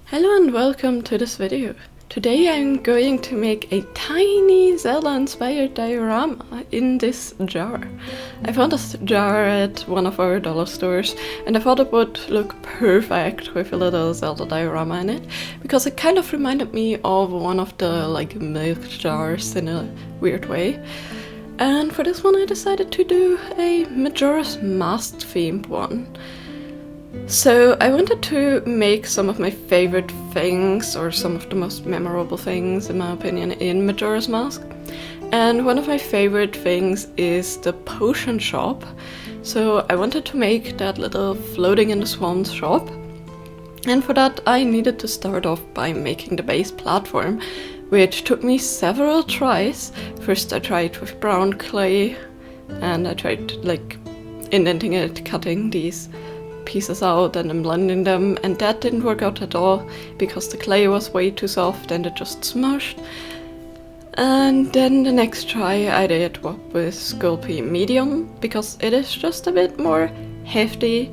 Hello and welcome to this video. Today I'm going to make a tiny Zelda inspired diorama in this jar. I found this jar at one of our dollar stores and I thought it would look perfect with a little Zelda diorama in it because it kind of reminded me of one of the milk jars in a weird way. And for this one I decided to do a Majora's Mask themed one. So I wanted to make some of my favorite things, or some of the most memorable things in my opinion, in Majora's Mask. And one of my favorite things is the potion shop. So I wanted to make that little floating in the swamp shop. And for that I needed to start off by making the base platform, which took me several tries. First I tried with brown clay, and I tried indenting it, cutting these pieces out and then blending them, and that didn't work out at all because the clay was way too soft and it just smushed. And then the next try I did with Sculpey medium because it is just a bit more hefty.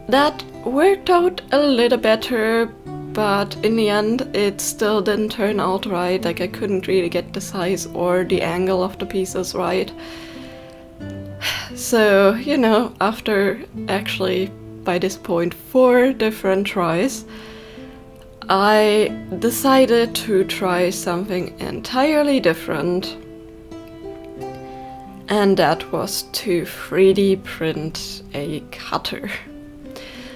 That worked out a little better, but in the end it still didn't turn out right. I couldn't really get the size or the angle of the pieces right. So, after actually, by this point, 4 different tries, I decided to try something entirely different. And that was to 3D print a cutter.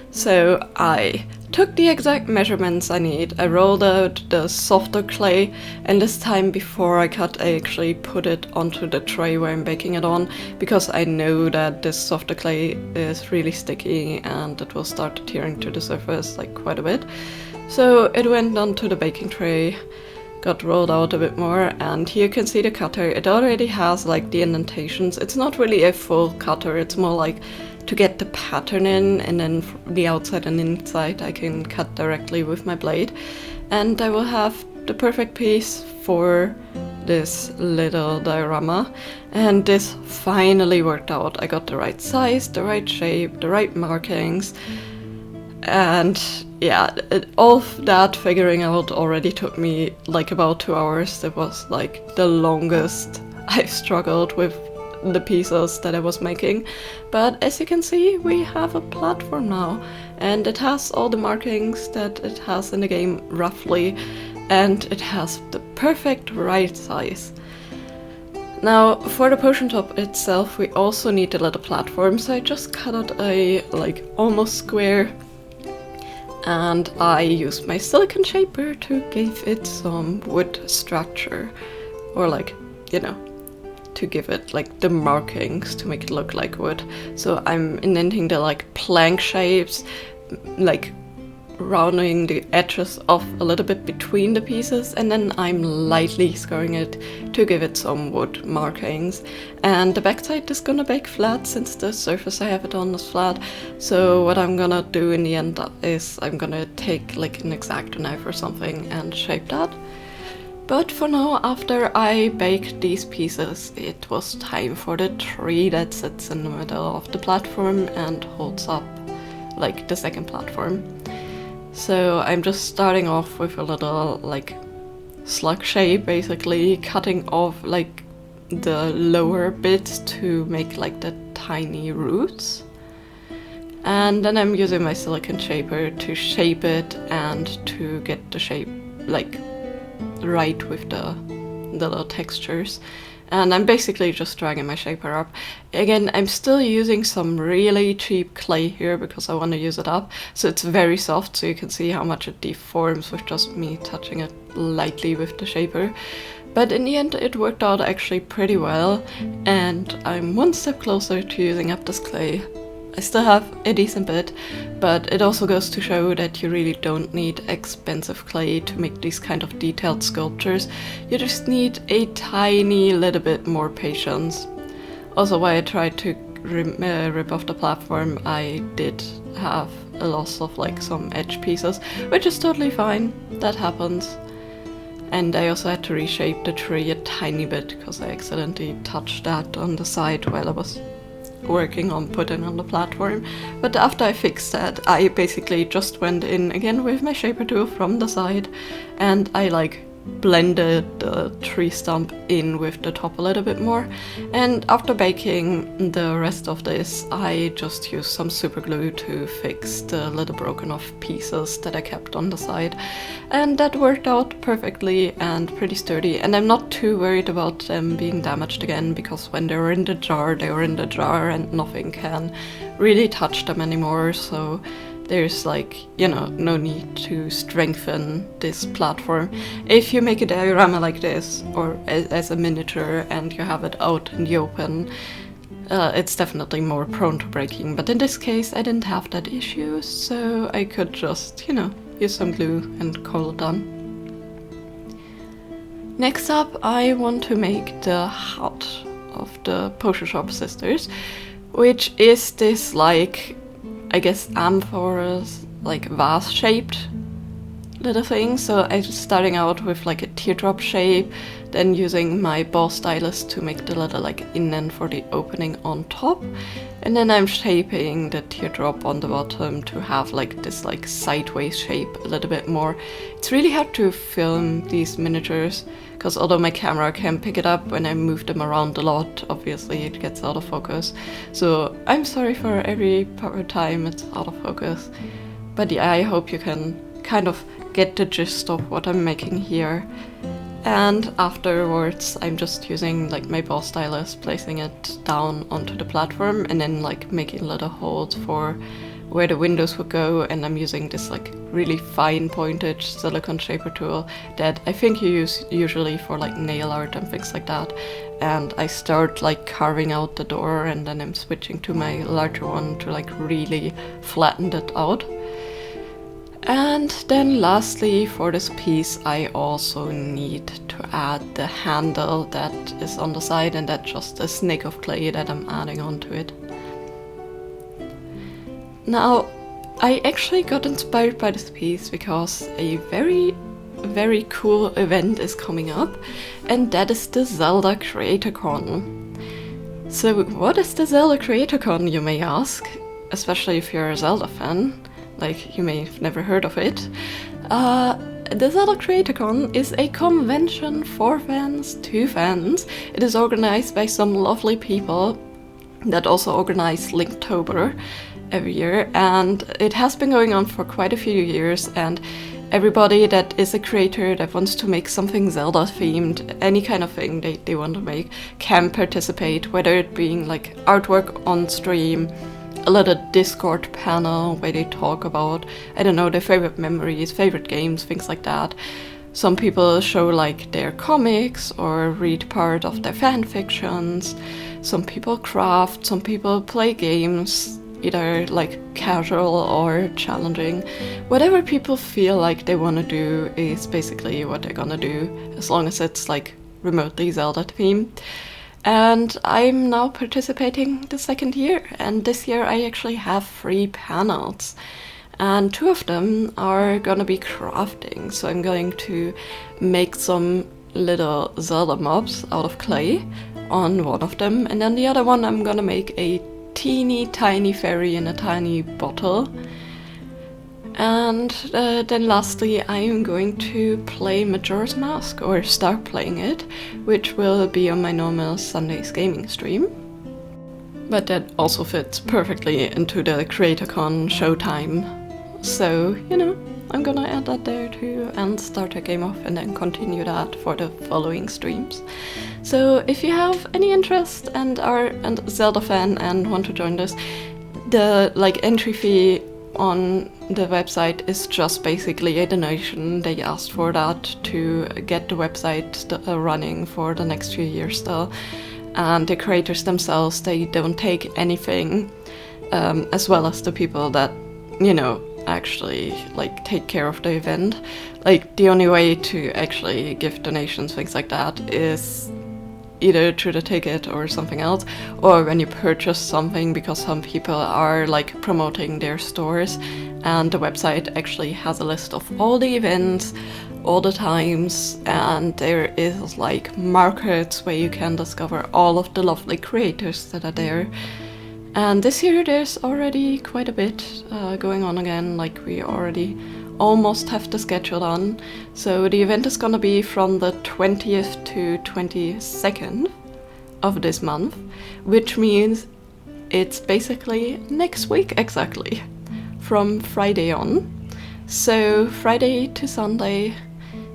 So I took the exact measurements I need, I rolled out the softer clay, and this time before I cut I actually put it onto the tray where I'm baking it on, because I know that this softer clay is really sticky and it will start adhering to the surface quite a bit. So it went onto the baking tray, got rolled out a bit more, and here you can see the cutter. It already has the indentations. It's not really a full cutter, it's more to get the pattern in, and then the outside and inside I can cut directly with my blade. And I will have the perfect piece for this little diorama. And this finally worked out. I got the right size, the right shape, the right markings. And yeah, all of that figuring out already took me about 2 hours. It was the longest I've struggled with the pieces that I was making. But as you can see, we have a platform now, and it has all the markings that it has in the game roughly, and it has the perfect right size. Now for the potion top itself we also need a little platform, so I just cut out a almost square, and I used my silicone shaper to give it some wood structure, or to give it the markings to make it look like wood. So I'm indenting the plank shapes, rounding the edges off a little bit between the pieces, and then I'm lightly scoring it to give it some wood markings. And the backside is gonna bake flat since the surface I have it on is flat. So what I'm gonna do in the end is I'm gonna take an X-Acto knife or something and shape that. But for now, after I baked these pieces, it was time for the tree that sits in the middle of the platform and holds up the second platform. So I'm just starting off with a little slug shape, basically cutting off the lower bits to make the tiny roots. And then I'm using my silicone shaper to shape it and to get the shape right with the little textures. And I'm basically just dragging my shaper up. Again, I'm still using some really cheap clay here because I want to use it up. So it's very soft, so you can see how much it deforms with just me touching it lightly with the shaper. But in the end it worked out actually pretty well, and I'm one step closer to using up this clay. I still have a decent bit, but it also goes to show that you really don't need expensive clay to make these kind of detailed sculptures. You just need a tiny little bit more patience. Also, while I tried to rip off the platform, I did have a loss of some edge pieces, which is totally fine, that happens. And I also had to reshape the tree a tiny bit because I accidentally touched that on the side while I was working on putting on the platform. But after I fixed that, I basically just went in again with my shaper tool from the side, and I like blended the tree stump in with the top a little bit more. And after baking the rest of this, I just used some super glue to fix the little broken off pieces that I kept on the side, and that worked out perfectly and pretty sturdy. And I'm not too worried about them being damaged again, because when they were in the jar, they were in the jar and nothing can really touch them anymore. So there's like, you know, no need to strengthen this platform. If you make a diorama like this, or as a miniature, and you have it out in the open, it's definitely more prone to breaking. But in this case, I didn't have that issue, so I could just, you know, use some glue and call it done. Next up, I want to make the hut of the Potion Shop Sisters, which is this like, I guess, amphora's like vase-shaped little thing. So I'm starting out with like a teardrop shape, then using my ball stylus to make the little like indent for the opening on top, and then I'm shaping the teardrop on the bottom to have like this like sideways shape a little bit more. It's really hard to film these miniatures, because although my camera can pick it up when I move them around a lot, obviously it gets out of focus. So I'm sorry for every time it's out of focus. But yeah, I hope you can kind of get the gist of what I'm making here. And afterwards, I'm just using like my ball stylus, placing it down onto the platform, and then like making little holes for where the windows would go. And I'm using this like really fine pointed silicone shaper tool that I think you use usually for like nail art and things like that. And I start like carving out the door, and then I'm switching to my larger one to like really flatten it out. And then lastly, for this piece, I also need to add the handle that is on the side, and that's just a snake of clay that I'm adding onto it. Now, I actually got inspired by this piece because a very cool event is coming up, and that is the Zelda CreatorCon. So what is the Zelda CreatorCon, you may ask, especially if you're a Zelda fan. Like, you may have never heard of it. The Zelda CreatorCon is a convention for fans, to fans. It is organized by some lovely people that also organize Linktober every year, and it has been going on for quite a few years, and everybody that is a creator that wants to make something Zelda themed, any kind of thing they want to make, can participate, whether it being like artwork on stream, a little Discord panel where they talk about, I don't know, their favorite memories, favorite games, things like that. Some people show like their comics or read part of their fan fictions. Some people craft, some people play games, either like casual or challenging. Whatever people feel like they want to do is basically what they're gonna do, as long as it's like remotely Zelda themed. And I'm now participating the second year, and this year I actually have 3 panels, and 2 of them are gonna be crafting. So I'm going to make some little Zelda mobs out of clay on one of them, and then the other one I'm gonna make a teeny tiny fairy in a tiny bottle. And then lastly, I am going to play Majora's Mask, or start playing it, which will be on my normal Sundays gaming stream. But that also fits perfectly into the CreatorCon showtime. So, you know, I'm gonna add that there too, and start a game off and then continue that for the following streams. So if you have any interest and are a Zelda fan and want to join this, the like entry fee on the website is just basically a donation. They asked for that to get the website running for the next few years still. And the creators themselves, they don't take anything, as well as the people that, you know, actually like take care of the event. Like, the only way to actually give donations, things like that, is either through the ticket or something else, or when you purchase something, because some people are like promoting their stores, and the website actually has a list of all the events, all the times, and there is like markets where you can discover all of the lovely creators that are there. And this year there's already quite a bit going on again, like we already almost have the schedule on. So the event is gonna be from the 20th to 22nd of this month, which means it's basically next week exactly, from Friday on. So Friday to Sunday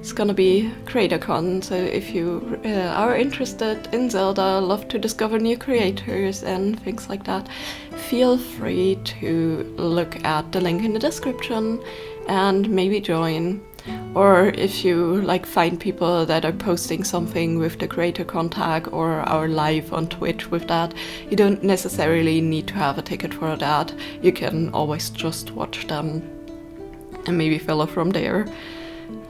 is gonna be CreatorCon, so if you are interested in Zelda, love to discover new creators and things like that, feel free to look at the link in the description and maybe join. Or if you like find people that are posting something with the CreatorCon tag or are live on Twitch with that, you don't necessarily need to have a ticket for that. You can always just watch them and maybe follow from there.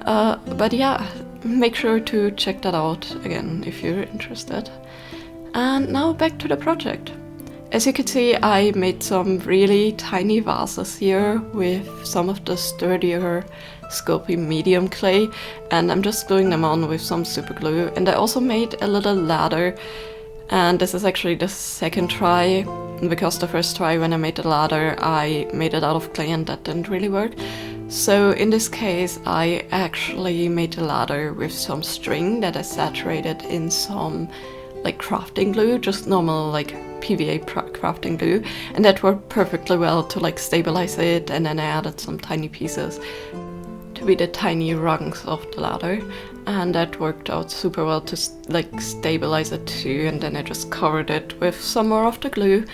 But yeah, make sure to check that out again if you're interested. And now back to the project. As you can see, I made some really tiny vases here with some of the sturdier Sculpey medium clay, and I'm just gluing them on with some super glue. And I also made a little ladder, and this is actually the second try, because the first try when I made the ladder I made it out of clay and that didn't really work. So in this case I actually made a ladder with some string that I saturated in some like crafting glue, just normal like PVA crafting glue, and that worked perfectly well to like stabilize it. And then I added some tiny pieces to be the tiny rungs of the ladder, and that worked out super well to like stabilize it too. And then I just covered it with some more of the glue,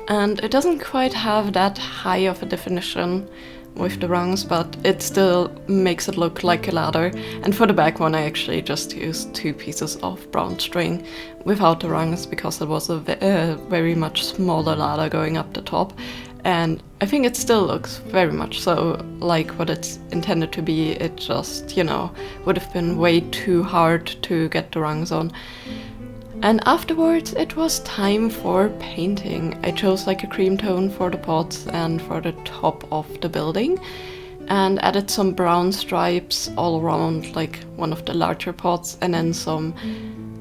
and it doesn't quite have that high of a definition with the rungs, but it still makes it look like a ladder. And for the back one I actually just used 2 pieces of brown string without the rungs, because it was a very much smaller ladder going up the top, and I think it still looks very much so like what it's intended to be. It just, you know, would have been way too hard to get the rungs on. And afterwards it was time for painting. I chose like a cream tone for the pots and for the top of the building, and added some brown stripes all around like one of the larger pots, and then some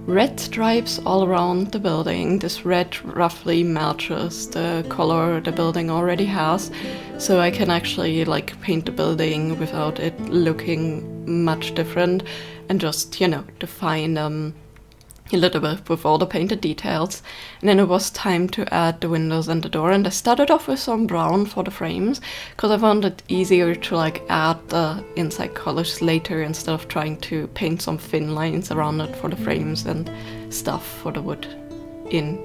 red stripes all around the building. This red roughly matches the color the building already has, so I can actually like paint the building without it looking much different, and just, you know, define a little bit with all the painted details. And then it was time to add the windows and the door, and I started off with some brown for the frames because I found it easier to like add the inside colors later instead of trying to paint some thin lines around it for the frames and stuff for the wood in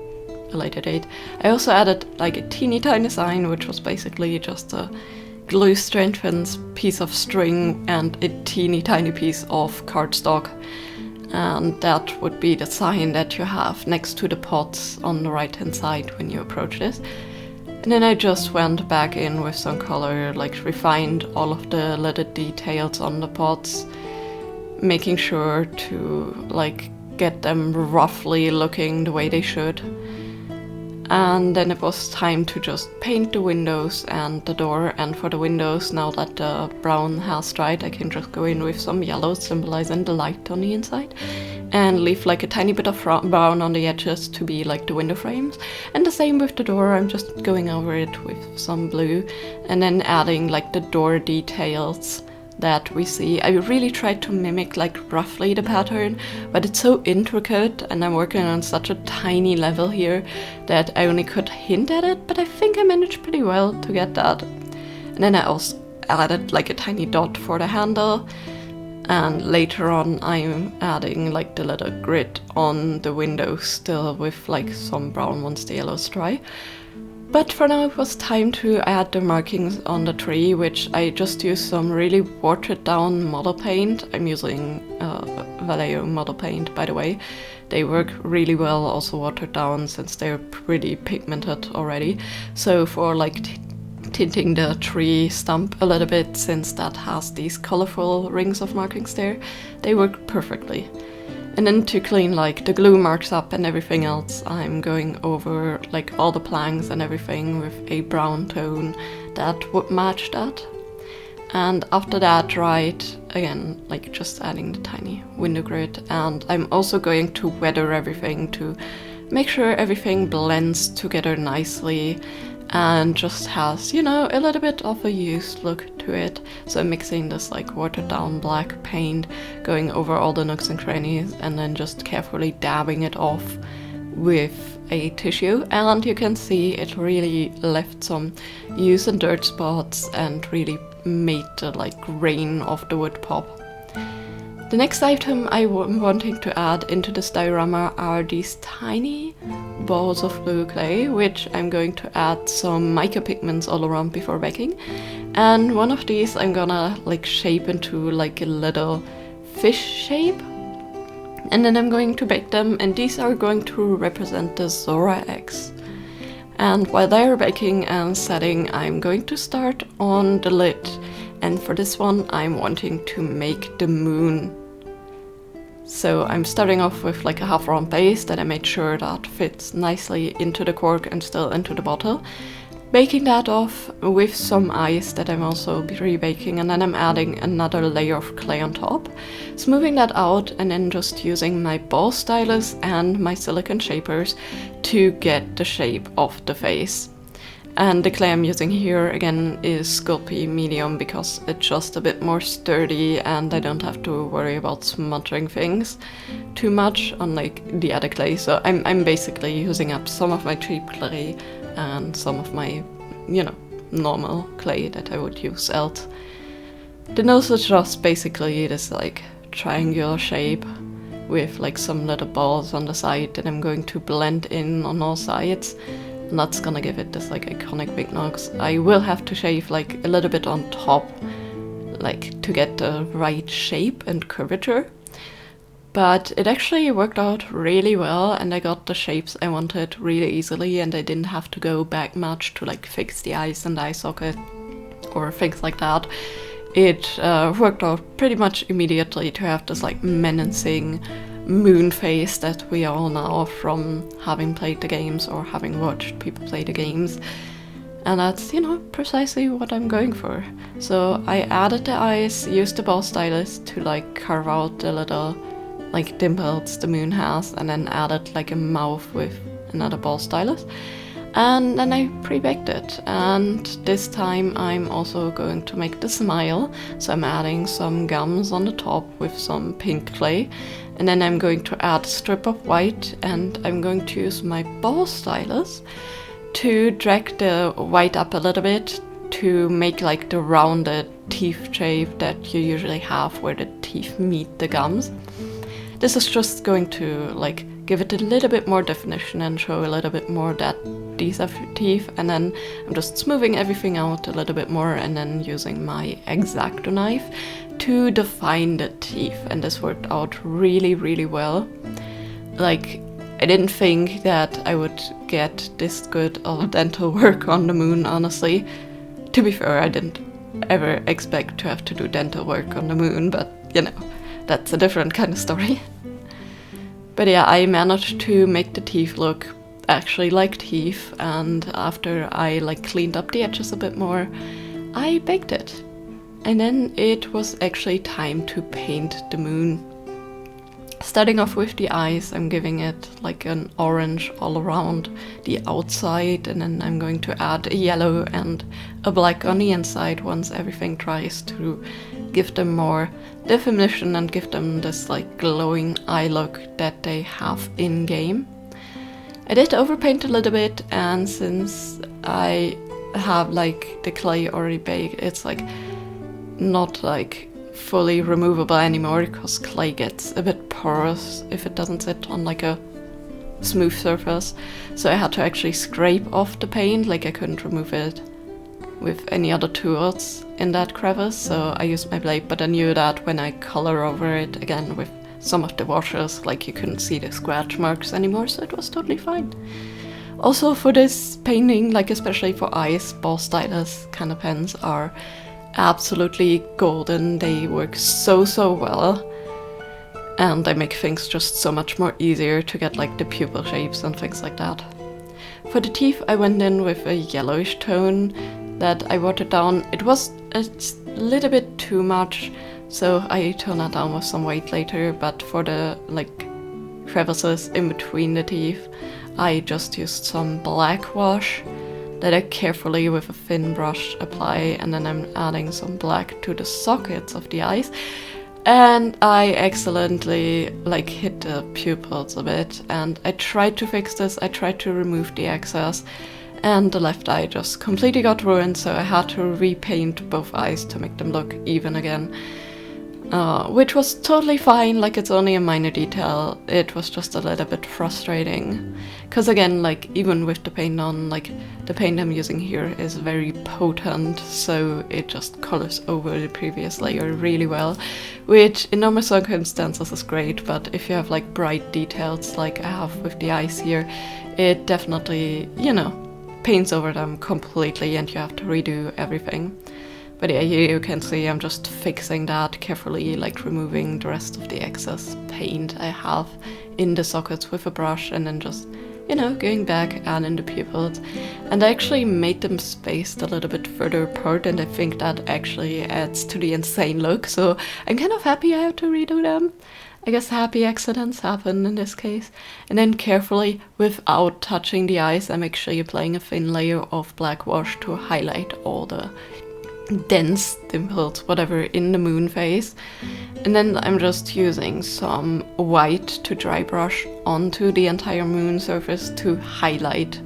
a later date. I also added like a teeny tiny sign, which was basically just a glue strengthened piece of string and a teeny tiny piece of cardstock. And that would be the sign that you have next to the pots on the right hand side when you approach this. And then I just went back in with some color, like refined all of the little details on the pots, making sure to like get them roughly looking the way they should. And then it was time to just paint the windows and the door. And for the windows, now that the brown has dried, I can just go in with some yellow symbolizing the light on the inside, and leave like a tiny bit of brown on the edges to be like the window frames. And the same with the door, I'm just going over it with some blue and then adding like the door details that we see. I really tried to mimic like roughly the pattern, but it's so intricate and I'm working on such a tiny level here that I only could hint at it, but I think I managed pretty well to get that. And then I also added like a tiny dot for the handle, and later on I'm adding like the little grid on the windows still with like some brown once the yellows dry. But for now it was time to add the markings on the tree, which I just used some really watered down model paint. I'm using Vallejo model paint, by the way. They work really well, also watered down, since they're pretty pigmented already. So for like tinting the tree stump a little bit, since that has these colorful rings of markings there, they work perfectly. And then to clean like the glue marks up and everything else, I'm going over like all the planks and everything with a brown tone that would match that. And after that dried, again, like just adding the tiny window grid. And I'm also going to weather everything to make sure everything blends together nicely and just has, you know, a little bit of a used look to it. So I'm mixing this like watered down black paint, going over all the nooks and crannies, and then just carefully dabbing it off with a tissue. And you can see it really left some use and dirt spots and really made the like grain of the wood pop. The next item I'm wanting to add into this diorama are these tiny balls of blue clay, which I'm going to add some mica pigments all around before baking. And one of these I'm gonna like shape into like a little fish shape. And then I'm going to bake them, and these are going to represent the Zora eggs. And while they're baking and setting, I'm going to start on the lid. And for this one, I'm wanting to make the moon. So I'm starting off with like a half round base that I made sure that fits nicely into the cork and still into the bottle. Baking that off with some ice that I'm also rebaking, and then I'm adding another layer of clay on top. Smoothing that out and then just using my ball stylus and my silicone shapers to get the shape of the face. And the clay I'm using here again is Sculpey medium because it's just a bit more sturdy and I don't have to worry about smothering things too much unlike the other clay. So I'm basically using up some of my cheap clay and some of my, you know, normal clay that I would use else. The nose is just basically this like triangular shape with like some little balls on the side that I'm going to blend in on all sides. And that's gonna give it this like iconic big nose. I will have to shave like a little bit on top, like to get the right shape and curvature. But it actually worked out really well and I got the shapes I wanted really easily, and I didn't have to go back much to like fix the eyes and eye socket or things like that. It worked out pretty much immediately to have this like menacing moon face that we all know from having played the games or having watched people play the games. And that's, you know, precisely what I'm going for. So I added the eyes, used the ball stylus to like carve out the little like dimples the moon has, and then added like a mouth with another ball stylus. And then I pre-baked it, and this time I'm also going to make the smile. So I'm adding some gums on the top with some pink clay, and then I'm going to add a strip of white, and I'm going to use my ball stylus to drag the white up a little bit to make like the rounded teeth shape that you usually have where the teeth meet the gums. This is just going to like give it a little bit more definition and show a little bit more that these are teeth, and then I'm just smoothing everything out a little bit more and then using my X-Acto knife to define the teeth, and this worked out really, really well. Like, I didn't think that I would get this good of dental work on the moon, honestly. To be fair, I didn't ever expect to have to do dental work on the moon, but you know, that's a different kind of story. But yeah, I managed to make the teeth look actually like teeth, and after I like cleaned up the edges a bit more, I baked it. And then it was actually time to paint the moon. Starting off with the eyes, I'm giving it like an orange all around the outside, and then I'm going to add a yellow and a black on the inside once everything dries to give them more definition and give them this like glowing eye look that they have in game. I did overpaint a little bit, and since I have like the clay already baked, it's like not like fully removable anymore because clay gets a bit porous if it doesn't sit on like a smooth surface. So I had to actually scrape off the paint, like I couldn't remove it with any other tools in that crevice, so I used my blade, but I knew that when I color over it again with some of the washes, like you couldn't see the scratch marks anymore, so it was totally fine. Also for this painting, like especially for eyes, ball stylus kind of pens are absolutely golden. They work so well, and they make things just so much more easier to get like the pupil shapes and things like that. For the teeth, I went in with a yellowish tone that I watered down. It was a little bit too much, so I toned that down with some white later, but for the like crevices in between the teeth, I just used some black wash that I carefully with a thin brush apply, and then I'm adding some black to the sockets of the eyes. And I accidentally like hit the pupils a bit, and I tried to fix this, I tried to remove the excess, and the left eye just completely got ruined, so I had to repaint both eyes to make them look even again. Which was totally fine, like it's only a minor detail. It was just a little bit frustrating. Cause again, like even with the paint on, like the paint I'm using here is very potent, so it just colors over the previous layer really well. Which in normal circumstances is great, but if you have like bright details like I have with the eyes here, it definitely, you know, paints over them completely and you have to redo everything. But yeah, here you can see I'm just fixing that carefully, like removing the rest of the excess paint I have in the sockets with a brush, and then just, you know, going back and in the pupils. And I actually made them spaced a little bit further apart, and I think that actually adds to the insane look, so I'm kind of happy I have to redo them. I guess happy accidents happen in this case. And then carefully, without touching the eyes, I make sure you're applying a thin layer of black wash to highlight all the dense dimples, whatever, in the moon face. And then I'm just using some white to dry brush onto the entire moon surface to highlight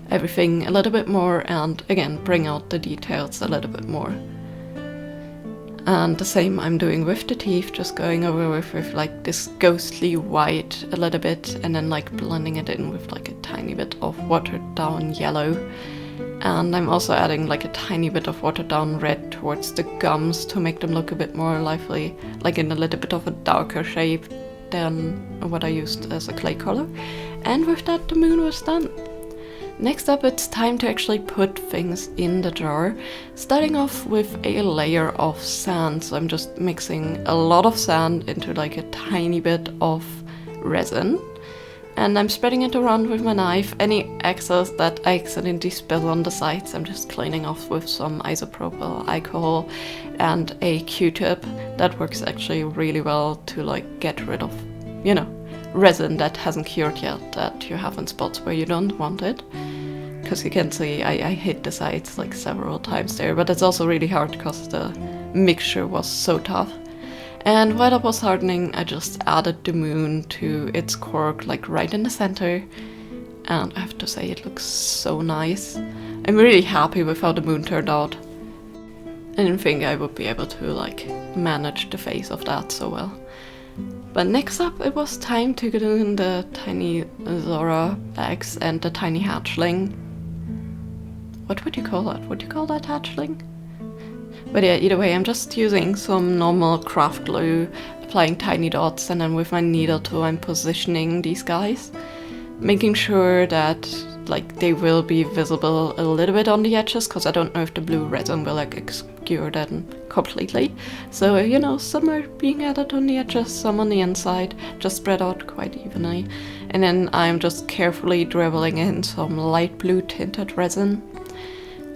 everything a little bit more and again bring out the details a little bit more. And the same I'm doing with the teeth, just going over with like this ghostly white a little bit and then like blending it in with like a tiny bit of watered down yellow. And I'm also adding like a tiny bit of watered down red towards the gums to make them look a bit more lively, like in a little bit of a darker shade than what I used as a clay color. And with that, the moon was done. Next up, it's time to actually put things in the jar, starting off with a layer of sand. So I'm just mixing a lot of sand into like a tiny bit of resin. And I'm spreading it around with my knife. Any excess that I accidentally spill on the sides, I'm just cleaning off with some isopropyl alcohol and a Q-tip. That works actually really well to like get rid of, you know, resin that hasn't cured yet, that you have in spots where you don't want it. Because you can see I hit the sides like several times there, but it's also really hard because the mixture was so tough. And while it was hardening, I just added the moon to its cork, like right in the center. And I have to say, it looks so nice. I'm really happy with how the moon turned out. I didn't think I would be able to like manage the face of that so well. But next up, it was time to get in the tiny Zora eggs and the tiny hatchling. What would you call that? Would you call that hatchling? But yeah, either way, I'm just using some normal craft glue, applying tiny dots, and then with my needle tool I'm positioning these guys, making sure that like they will be visible a little bit on the edges, because I don't know if the blue resin will like obscure them completely. So you know, some are being added on the edges, some on the inside, just spread out quite evenly. And then I'm just carefully dribbling in some light blue tinted resin.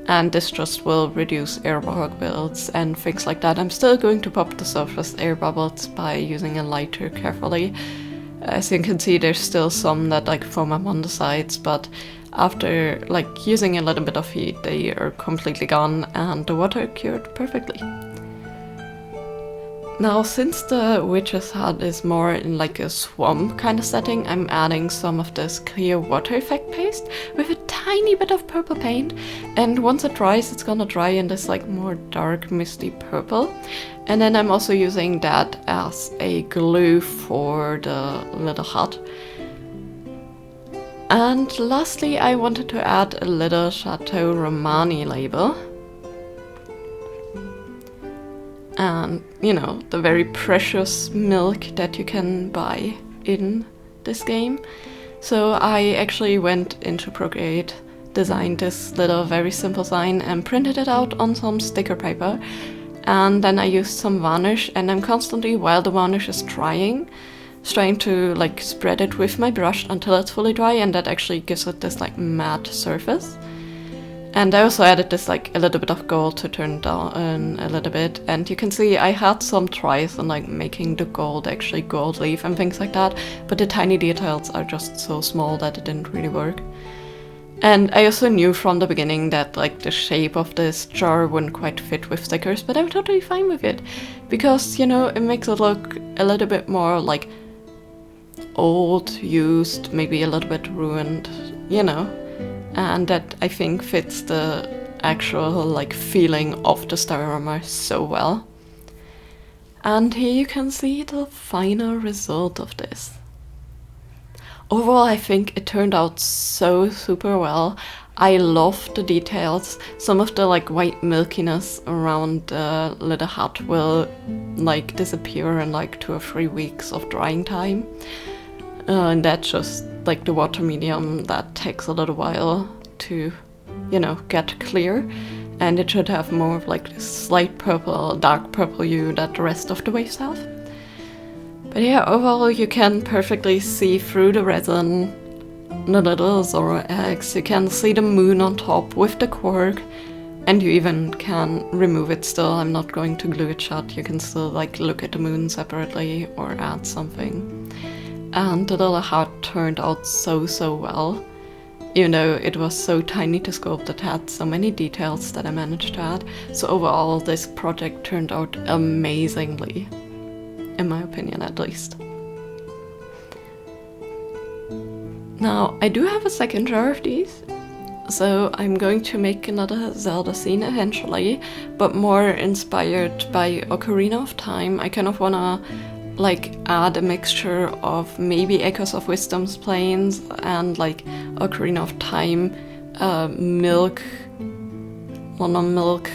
And this just will reduce air bubbles and things like that. I'm still going to pop the surface air bubbles by using a lighter carefully. As you can see, there's still some that like foam up on the sides, but after like using a little bit of heat, they are completely gone and the water cured perfectly. Now, since the witch's hat is more in like a swamp kind of setting, I'm adding some of this clear water effect paste with a tiny bit of purple paint. And once it dries, it's gonna dry in this like more dark misty purple. And then I'm also using that as a glue for the little hut. And lastly, I wanted to add a little Chateau Romani label. And, you know, the very precious milk that you can buy in this game. So I actually went into Procreate, designed this little very simple sign and printed it out on some sticker paper. And then I used some varnish, and I'm constantly, while the varnish is drying, trying to like spread it with my brush until it's fully dry, and that actually gives it this like matte surface. And I also added this like a little bit of gold to turn down a little bit, and you can see I had some tries on like making the gold actually gold leaf and things like that, but the tiny details are just so small that it didn't really work. And I also knew from the beginning that like the shape of this jar wouldn't quite fit with stickers, but I'm totally fine with it, because you know, it makes it look a little bit more like old, used, maybe a little bit ruined, you know. And that I think fits the actual like feeling of the diorama so well. And here you can see the final result of this. Overall, I think it turned out so super well. I love the details. Some of the like white milkiness around the little hut will like disappear in like 2 or 3 weeks of drying time. And that's just like the water medium that takes a little while to, you know, get clear, and it should have more of like this slight purple, dark purple hue that the rest of the waves have. But yeah, overall you can perfectly see through the resin the little Zora eggs. You can see the moon on top with the cork, and you even can remove it still. I'm not going to glue it shut. You can still like look at the moon separately or add something. And the little hut turned out so well. Even though it was so tiny to sculpt, it had so many details that I managed to add. So overall, this project turned out amazingly, in my opinion at least. Now, I do have a second jar of these, so I'm going to make another Zelda scene eventually, but more inspired by Ocarina of Time. I kind of wanna like add a mixture of maybe Echoes of Wisdom's Plains and like Ocarina of Time milk, London milk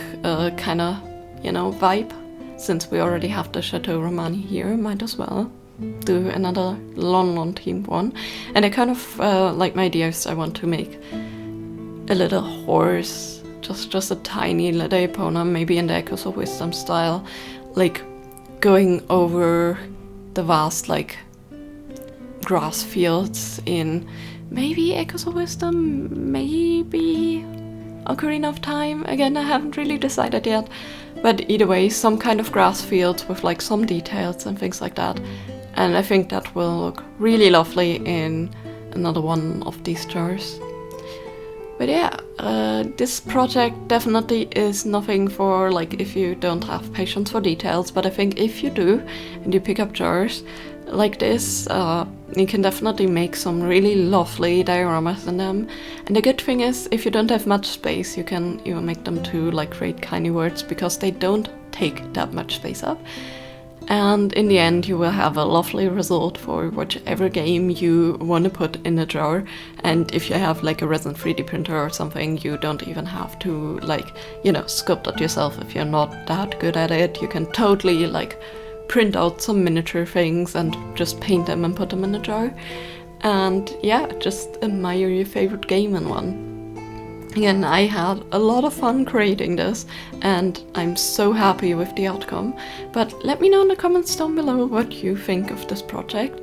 kind of, you know, vibe. Since we already have the Chateau Romani here, might as well do another London themed one. And I kind of like my ideas. I want to make a little horse, just a tiny little Epona, maybe in the Echoes of Wisdom style, like going over the vast like grass fields in maybe Echoes of Wisdom, maybe Ocarina of Time. Again, I haven't really decided yet, but either way, some kind of grass fields with like some details and things like that. And I think that will look really lovely in another one of these jars. But yeah, this project definitely is nothing for like if you don't have patience for details, but I think if you do and you pick up jars like this, you can definitely make some really lovely dioramas in them. And the good thing is, if you don't have much space, you can even make them to like create tiny words, because they don't take that much space up. And in the end, you will have a lovely result for whichever game you want to put in a jar. And if you have like a resin 3D printer or something, you don't even have to like, you know, sculpt it yourself if you're not that good at it. You can totally like print out some miniature things and just paint them and put them in a jar. And yeah, just admire your favorite game in one. Again, I had a lot of fun creating this, and I'm so happy with the outcome. But let me know in the comments down below what you think of this project.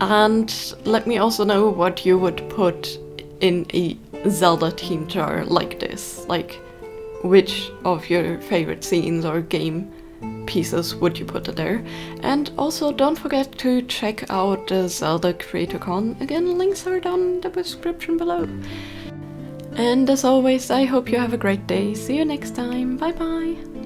And let me also know what you would put in a Zelda themed jar like this. Like, which of your favorite scenes or game pieces would you put it there? And also don't forget to check out the Zelda CreatorCon. Again, links are down in the description below. And as always, I hope you have a great day. See you next time. Bye bye.